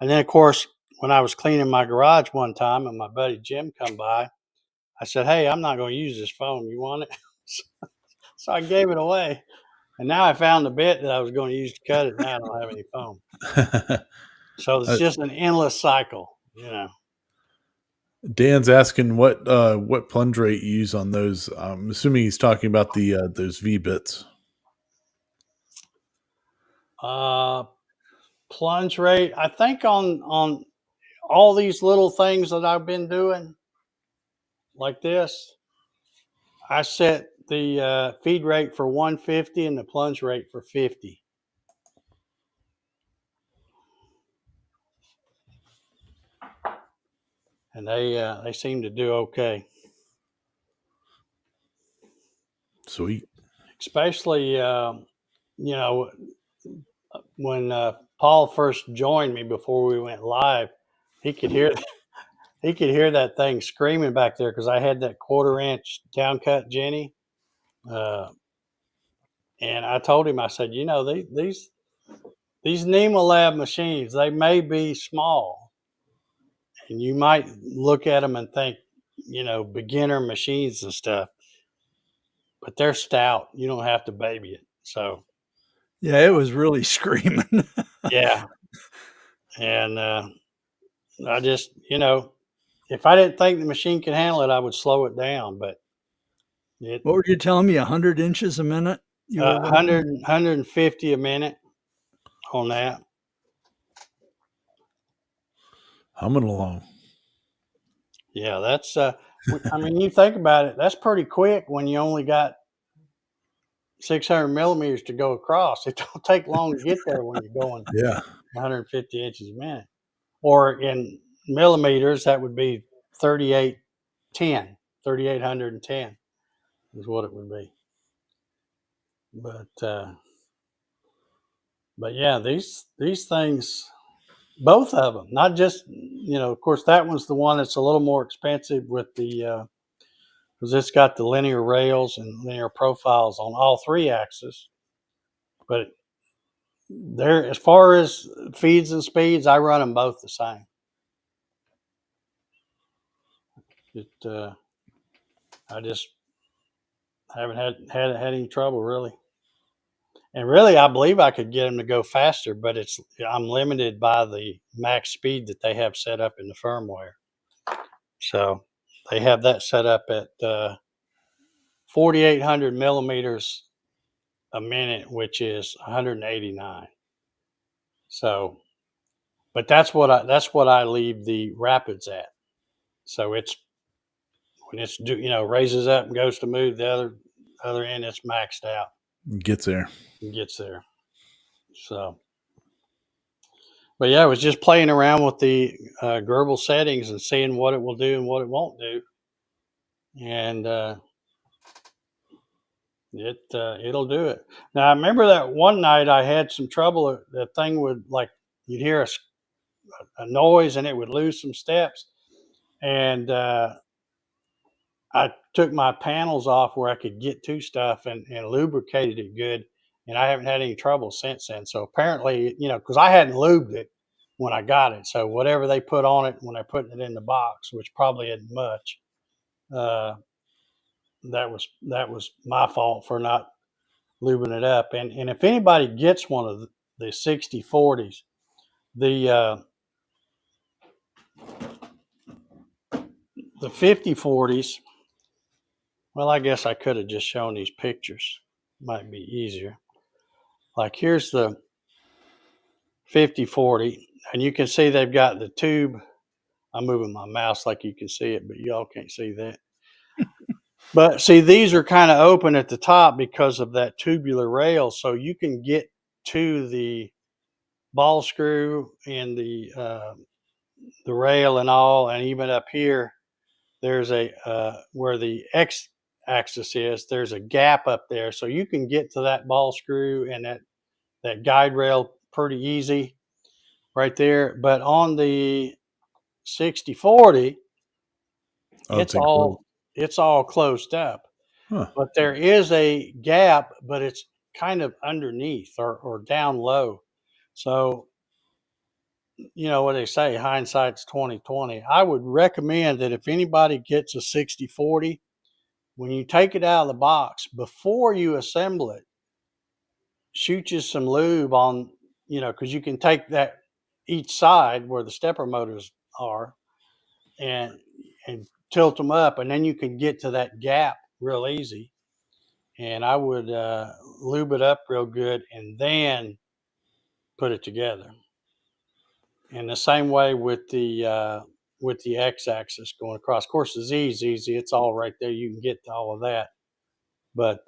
then of course when I was cleaning my garage one time and my buddy Jim come by, I said, "Hey, I'm not going to use this foam. You want it?" So I gave it away, and now I found the bit that I was going to use to cut it. Now I don't have any foam, so it's just an endless cycle, you know. Dan's asking what plunge rate you use on those. I'm assuming he's talking about the those V bits. Plunge rate, I think on all these little things that I've been doing like this, I set the feed rate for 150 and the plunge rate for 50. And they seem to do okay. Sweet. Especially you know, when Paul first joined me before we went live, he could hear that thing screaming back there because I had that 1/4 inch down cut Jenny. And I told him, I said, you know, these NEMA Lab machines, they may be small, and you might look at them and think, you know, beginner machines and stuff, but they're stout. You don't have to baby it. So Yeah, it was really screaming. yeah, and I just, you know, if I didn't think the machine could handle it, I would slow it down. But it What were you telling me? 100 inches a minute? You were going? 150 a minute on that. Humming along. Yeah, that's I mean, you think about it, that's pretty quick when you only got 600 millimeters to go across. It don't take long to get there when you're going Yeah. 150 inches a minute. Or in millimeters, that would be 3,810 is what it would be. But yeah, these things, both of them, not just, you know, of course that one's the one that's a little more expensive with the because it's got the linear rails and linear profiles on all 3 axes. But there, as far as feeds and speeds, I run them both the same. I just haven't had any trouble really. And really, I believe I could get them to go faster, but I'm limited by the max speed that they have set up in the firmware. So they have that set up at 4,800 millimeters a minute, which is 189. So, but that's what I leave the rapids at. So it's when it's raises up and goes to move the other end, it's maxed out. Gets there. It gets there. So, but yeah, I was just playing around with the Gerbil settings and seeing what it will do and what it won't do, and it'll do it. Now I remember that one night I had some trouble. That thing would, like, you'd hear a noise and it would lose some steps, and I took my panels off where I could get to stuff and lubricated it good, and I haven't had any trouble since then. So apparently, you know, because I hadn't lubed it when I got it, so whatever they put on it when they're putting it in the box, which probably isn't much, uh, that was my fault for not lubing it up. And if anybody gets one of the 60/40s, the 50/40s, well, I guess I could have just shown these pictures. Might be easier. Like here's the 50/40, and you can see they've got the tube. I'm moving my mouse like you can see it, but y'all can't see that. But see, these are kind of open at the top because of that tubular rail, so you can get to the ball screw and the rail and all, and even up here, there's a where the X axis is. There's a gap up there, so you can get to that ball screw and that guide rail pretty easy right there. But on the 60/40, Oh, it's closed. all closed up. Huh. But there is a gap, but it's kind of underneath or down low. So, you know what they say, hindsight's 20/20. I would recommend that if anybody gets a 60/40, when you take it out of the box, before you assemble it, shoot you some lube on, because you can take that each side where the stepper motors are and tilt them up, and then you can get to that gap real easy. And I would lube it up real good and then put it together. And the same way with the x-axis going across. Of course, the Z is easy; it's all right there. You can get to all of that. But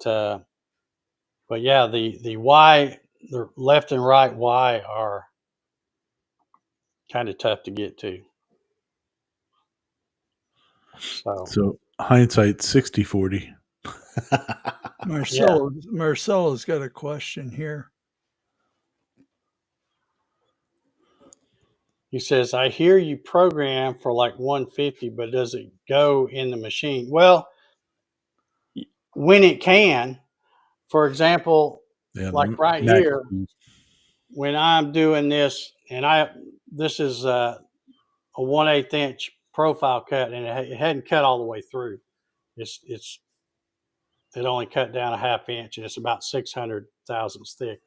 yeah, the Y, the left and right Y are kind of tough to get to. So hindsight 60/40. Marcelo's got a question here. He says, I hear you program for like 150, but does it go in the machine? Well, when it can. For example, like right here, when I'm doing this, and this is a 1/8 inch profile cut, and it hadn't cut all the way through. It only cut down a 1/2 inch, and it's about 600 thousandths thick.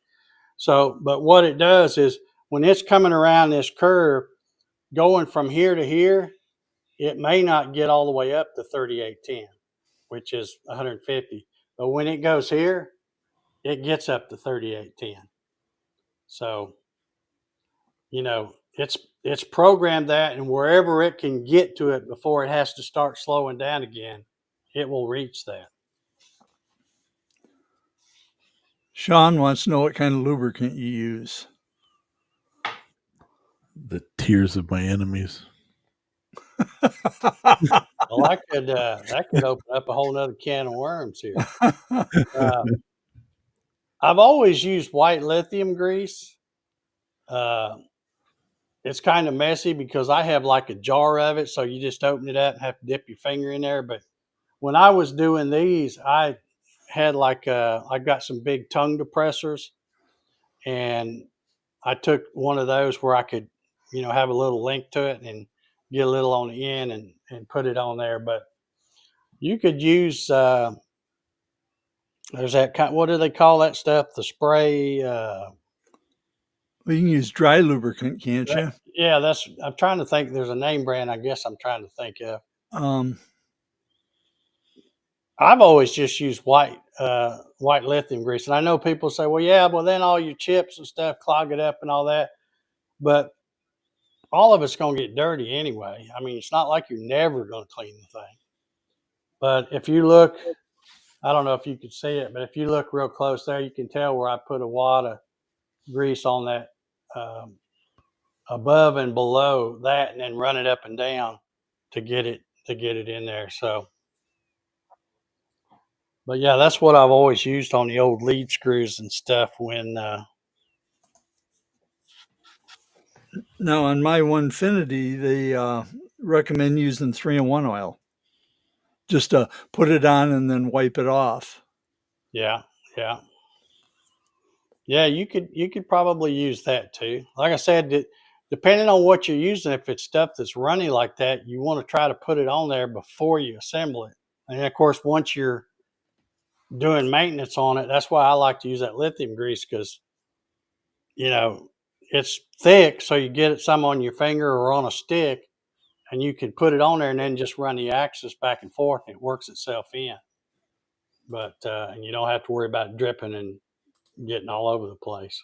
So, but what it does is when it's coming around this curve, going from here to here, it may not get all the way up to 3810, which is 150. But when it goes here, it gets up to 3810. So, it's programmed that, and wherever it can get to it before it has to start slowing down again, it will reach that. Sean wants to know what kind of lubricant you use. The tears of my enemies. Well, that could open up a whole nother can of worms here. I've always used white lithium grease. It's kind of messy because I have like a jar of it, so you just open it up and have to dip your finger in there. But when I was doing these, I had I got some big tongue depressors, and I took one of those where I could, have a little link to it and get a little on the end and put it on there. But you could use there's that kind. What do they call that stuff? The spray. Well, you can use dry lubricant, can't you? Yeah, I'm trying to think. There's a name brand. I guess I'm trying to think of. I've always just used white lithium grease, and I know people say, "Well, yeah, well then all your chips and stuff clog it up and all that," but all of it's going to get dirty anyway. I mean, it's not like you're never going to clean the thing. But if you look, I don't know if you could see it, but if you look real close there, you can tell where I put a wad of grease on that above and below that, and then run it up and down to get it in there. So, but yeah, that's what I've always used on the old lead screws and stuff. When now on my Onefinity, they recommend using 3-in-1 oil, just to put it on and then wipe it off. Yeah, you could probably use that too. Like I said, depending on what you're using, if it's stuff that's runny like that, you want to try to put it on there before you assemble it. And of course, once you're doing maintenance on it. That's why I like to use that lithium grease because, it's thick. So you get some on your finger or on a stick and you can put it on there and then just run the axis back and forth and it works itself in. But, and you don't have to worry about it dripping and getting all over the place.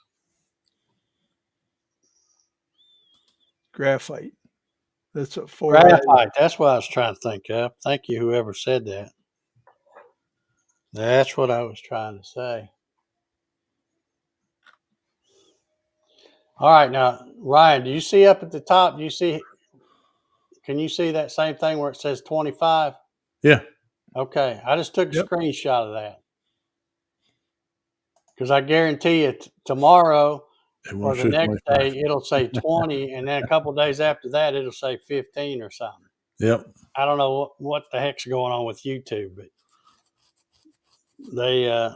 Graphite. That's what Graphite. That's what I was trying to think of. Thank you, whoever said that. That's what I was trying to say. All right, now Ryan, do you see up at the top? Can you see that same thing where it says 25? Yeah. Okay, I just took a Yep. screenshot of that because I guarantee you tomorrow It or won't the show next 25. day it'll say 20, and then a couple of days after that it'll say 15 or something. Yep. I don't know what the heck's going on with YouTube, but they're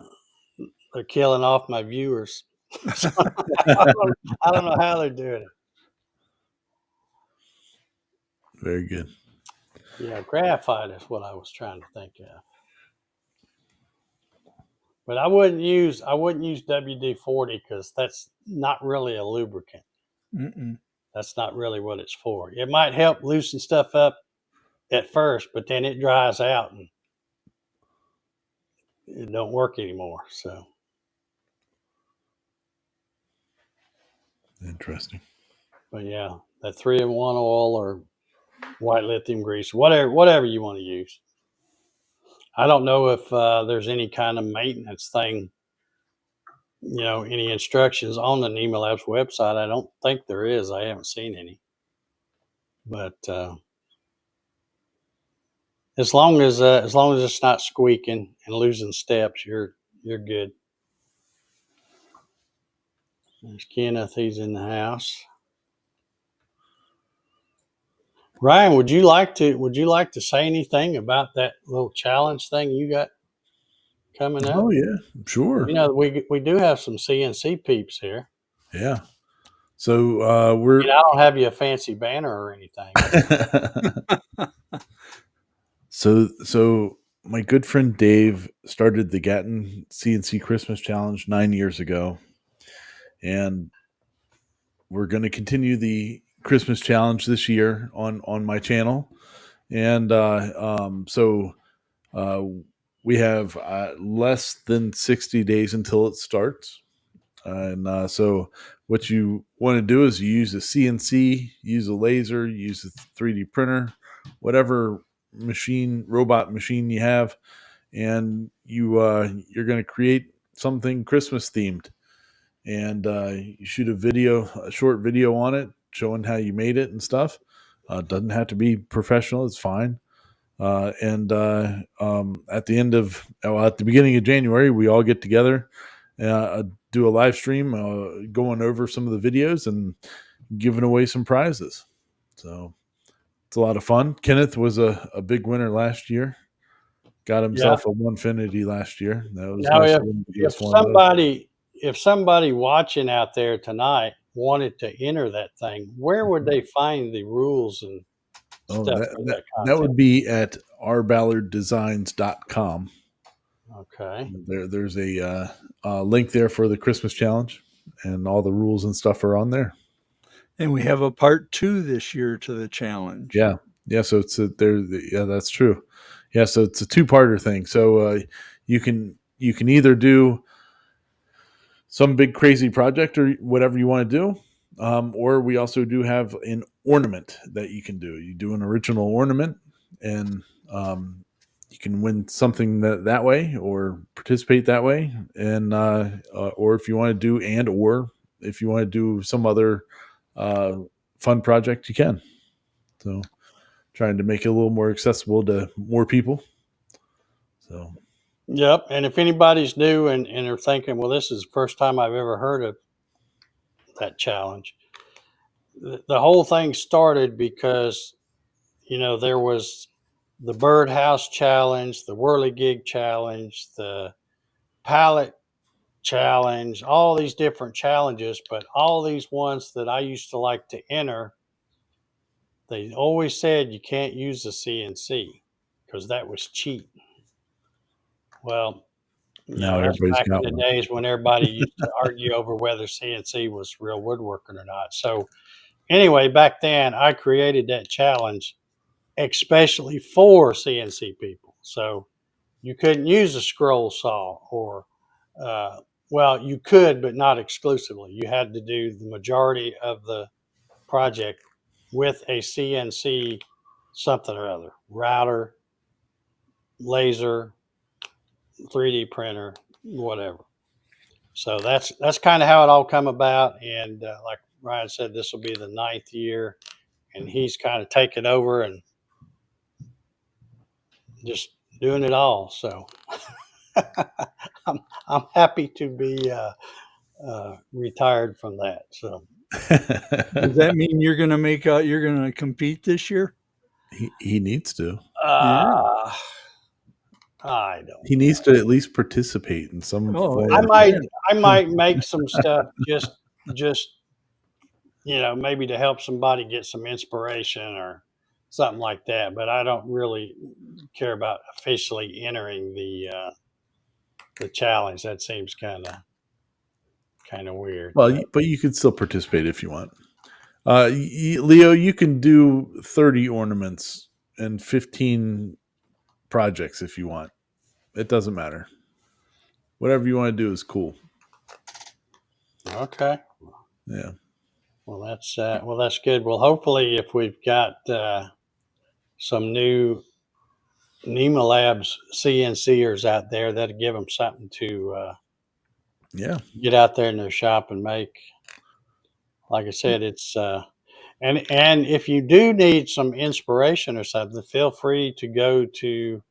killing off my viewers. So, I don't know how they're doing it. Very good. Yeah, graphite is what I was trying to think of. But I wouldn't use WD-40 because that's not really a lubricant. Mm-mm. That's not really what it's for. It might help loosen stuff up at first, but then it dries out and it don't work anymore. So Interesting. but yeah, that 3-in-1 oil or white lithium grease, whatever you want to use. I don't know if there's any kind of maintenance thing, any instructions on the NEMA Labs website. I don't think there is. I haven't seen any. But as long as it's not squeaking and losing steps, you're good. There's Kenneth. He's in the house. Ryan, would you like to say anything about that little challenge thing you got coming up? Oh yeah, sure. We do have some CNC peeps here. Yeah. So we're. I don't have you a fancy banner or anything. So my good friend Dave started the Gatton CNC Christmas Challenge 9 years ago, and we're going to continue the Christmas challenge this year on my channel. And so we have less than 60 days until it starts. And so what you want to do is you use a CNC, use a laser, use a 3D printer, whatever robot machine you have, and you're going to create something Christmas themed. And you shoot a short video on it, showing how you made it and stuff. Doesn't have to be professional; it's fine. And at the beginning of January, we all get together, do a live stream, going over some of the videos and giving away some prizes. So it's a lot of fun. Kenneth was a big winner last year. Got himself a Onefinity last year. That was Now, if somebody watching out there tonight wanted to enter that thing, where would they find the rules and stuff for that content? That would be at rballarddesigns.com. Okay. There's a link there for the Christmas challenge, and all the rules and stuff are on there. And we have a part 2 this year to the challenge. Yeah. So that's true. Yeah. So it's a 2-parter thing. So you can either do some big crazy project or whatever you want to do, or we also do have an ornament that you can do. You do an original ornament, and you can win something that way or participate that way. And or if you want to do, or if you want to do some other fun project, you can. So trying to make it a little more accessible to more people. So Yep. And if anybody's new and they're thinking, well, this is the first time I've ever heard of that challenge, the whole thing started because, there was the birdhouse challenge, the whirligig challenge, the pallet challenge, all these different challenges, but all these ones that I used to like to enter, they always said you can't use the CNC because that was cheap. Well, Now That's everybody's back in got the one. days when everybody used to argue over whether CNC was real woodworking or not. So anyway, back then I created that challenge especially for CNC people. So you couldn't use a scroll saw or, well, you could, but not exclusively. You had to do the majority of the project with a CNC something or other, router, laser, 3D printer, whatever. So that's kind of how it all come about. And like Ryan said, this will be the 9th year, and he's kind of taken over and just doing it all. So I'm happy to be retired from that. So Does that mean you're going to you're going to compete this year? he needs to. Yeah. I don't. He needs to at least participate in some Oh, form. I might make some stuff just maybe to help somebody get some inspiration or something like that. But I don't really care about officially entering the challenge. That seems kind of weird. Well, but you could still participate if you want. Leo, you can do 30 ornaments and 15 projects if you want. It doesn't matter. Whatever you want to do is cool. Okay. Yeah. Well, that's good. Well, hopefully, if we've got some new NEMA Labs CNCers out there, that'll give them something to get out there in their shop and make. Like I said, it's and if you do need some inspiration or something, feel free to go to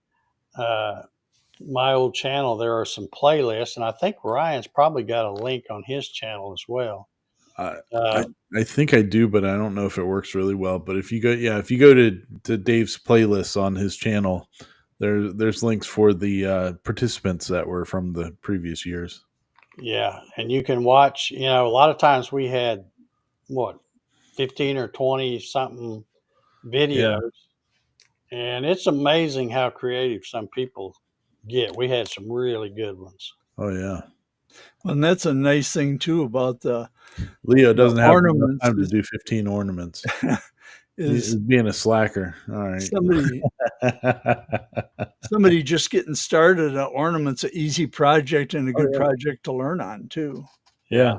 my old channel. There are some playlists, and I think Ryan's probably got a link on his channel as well. I think I do, but I don't know if it works really well. But if you go to Dave's playlists on his channel, there's links for the participants that were from the previous years. Yeah, and you can watch. A lot of times we had 15 or 20 something videos, and it's amazing how creative some people get. We had some really good ones. Oh yeah. And that's a nice thing too about the Leo doesn't have enough ornaments time to do 15 ornaments. is He's being a slacker. All right. somebody just getting started. Ornaments an easy project and a good project to learn on too. Yeah.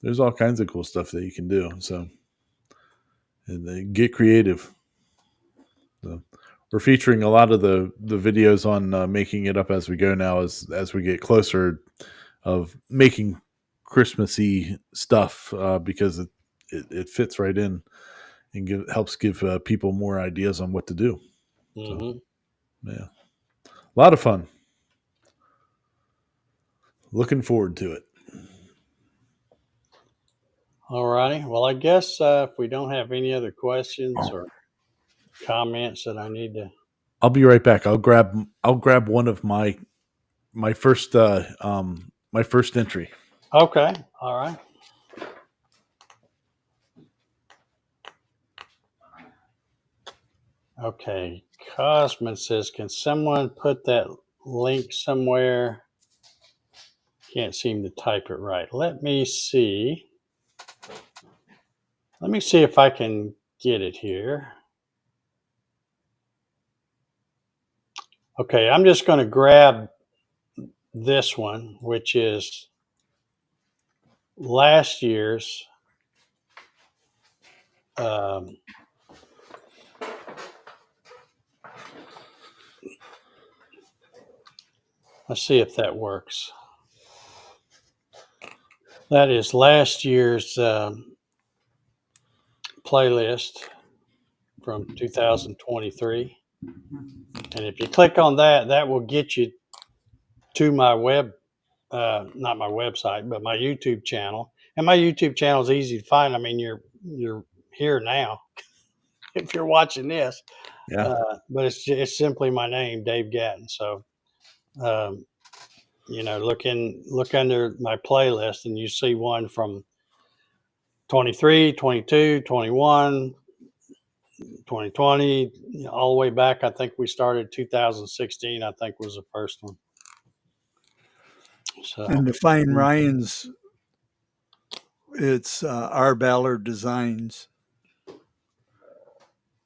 There's all kinds of cool stuff that you can do. So, and get creative. So, we're featuring a lot of the videos on making it up as we go now, as we get closer of making Christmassy stuff because it fits right in and helps give people more ideas on what to do. So, yeah, a lot of fun. Looking forward to it. All righty. Well, I guess if we don't have any other questions or comments that I need to, I'll be right back. I'll grab one of my first my first entry. Okay. All right. Okay. Cosman says, can someone put that link somewhere? Can't seem to type it right. Let me see. Let me see if I can get it here. Okay, I'm just going to grab this one, which is last year's let's see if that works. That is last year's playlist from 2023. And if you click on that, that will get you to my not my website, but my YouTube channel. And my YouTube channel is easy to find. I mean, you're here now if you're watching this. Yeah. But it's simply my name, Dave Gatton. So, look under my playlist and you see one from 23, 22, 21, 2020, all the way back. I think we started 2016. I think was the first one. So And to find Ryan's, it's R. Ballard Designs.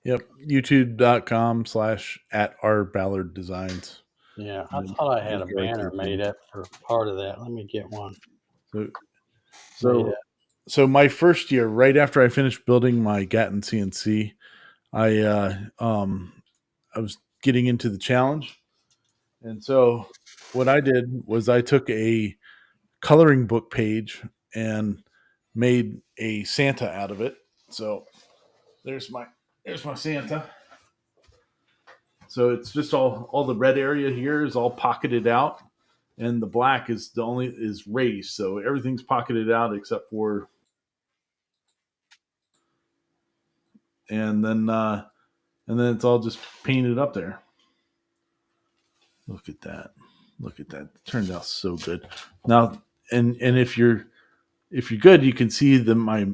Yep. YouTube.com/@rballard_designs. yeah, I thought I had a banner made up for part of that. Let me get one. So my first year, right after I finished building my Gatton CNC, I was getting into the challenge, and so what I did was I took a coloring book page and made a Santa out of it. So there's my Santa. So it's just all the red area here is all pocketed out, and the black is is raised. So everything's pocketed out except for, and then it's all just painted up there. Look at that. It turned out so good. Now, and if you're good, you can see my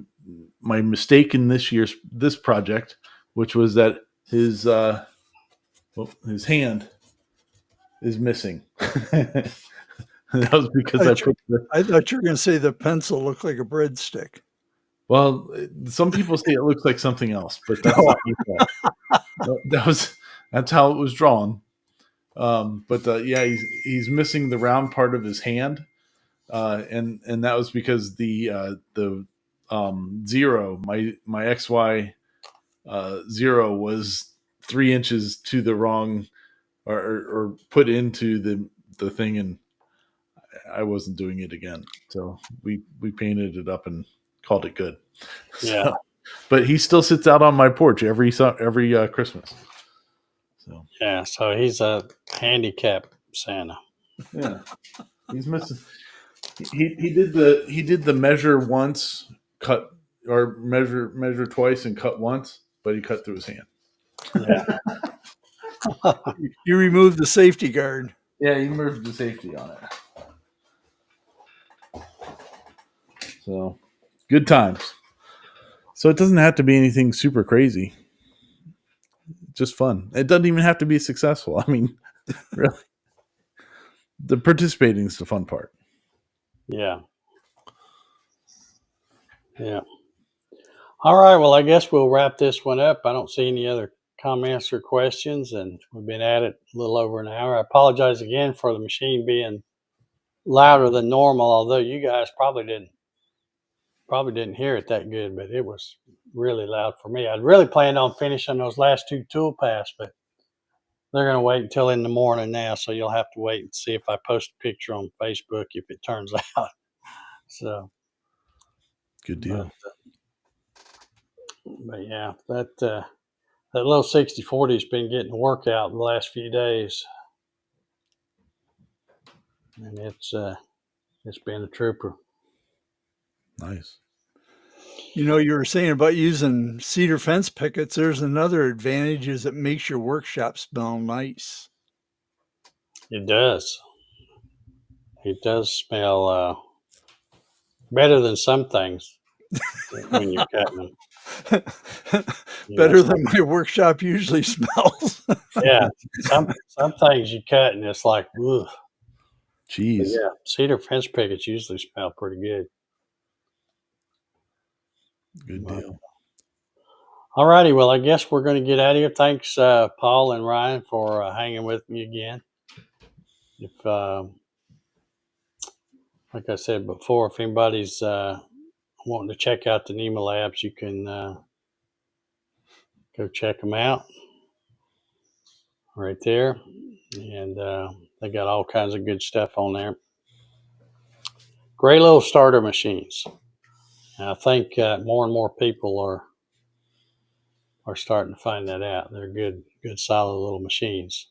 mistake in this project, which was that his hand is missing. That was because I thought you were going to say the pencil looked like a breadstick. Well, some people say it looks like something else, but that's not that's how it was drawn. But yeah, he's missing the round part of his hand, and that was because the zero, my XY 0 was 3 inches to the wrong, or put into the thing, and I wasn't doing it again. So we painted it up and called it good. Yeah. So, but he still sits out on my porch every Christmas. So yeah, so he's a handicap Santa. Yeah, he's missing. He did the measure once, cut, or measure twice and cut once, but he cut through his hand. Yeah. You removed the safety guard. Yeah, he removed the safety on it. So good times. So it doesn't have to be anything super crazy. Just fun. It doesn't even have to be successful. I mean, really, the participating is the fun part. Yeah. Yeah. All right. Well, I guess we'll wrap this one up. I don't see any other comments or questions, and we've been at it a little over an hour. I apologize again for the machine being louder than normal, although you guys probably didn't hear it that good, but it was really loud for me. I'd really planned on finishing those last 2 tool paths, but they're going to wait until in the morning now, so you'll have to wait and see if I post a picture on Facebook if it turns out. So good deal. But yeah, that little 6040 has been getting a workout the last few days, and it's been a trooper. Nice. You know, you were saying about using cedar fence pickets. There's another advantage, is it makes your workshop smell nice. It does. It does smell better than some things when you're cutting them. Better than my workshop usually smells. Yeah, some things you cut and it's like, ugh. Jeez. But yeah, cedar fence pickets usually smell pretty good. Good deal. All righty. Well, I guess we're going to get out of here. Thanks, Paul and Ryan, for hanging with me again. If, like I said before, if anybody's wanting to check out the NEMA Labs, you can go check them out right there. And they got all kinds of good stuff on there. Great little starter machines. And I think more and more people are starting to find that out. They're good, solid little machines.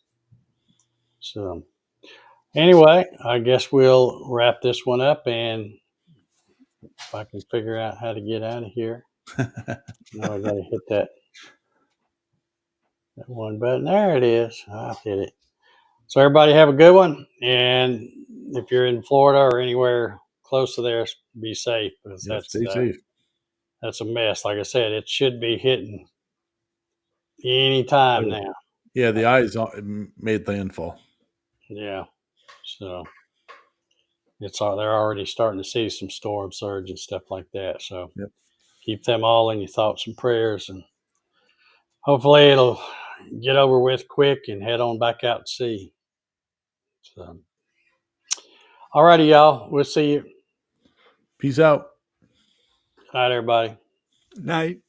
So anyway, I guess we'll wrap this one up, and if I can figure out how to get out of here. Now I got to hit that one button. There it is. I hit it. So everybody have a good one, and if you're in Florida or anywhere close to there, be safe, because stay safe. That's a mess. Like I said, it should be hitting anytime now. Yeah, the eyes made landfall. Yeah. So they're already starting to see some storm surge and stuff like that. So Yep. keep them all in your thoughts and prayers, and hopefully it'll get over with quick and head on back out to sea. So, all righty, y'all. We'll see you. Peace out. Good night, everybody. Night.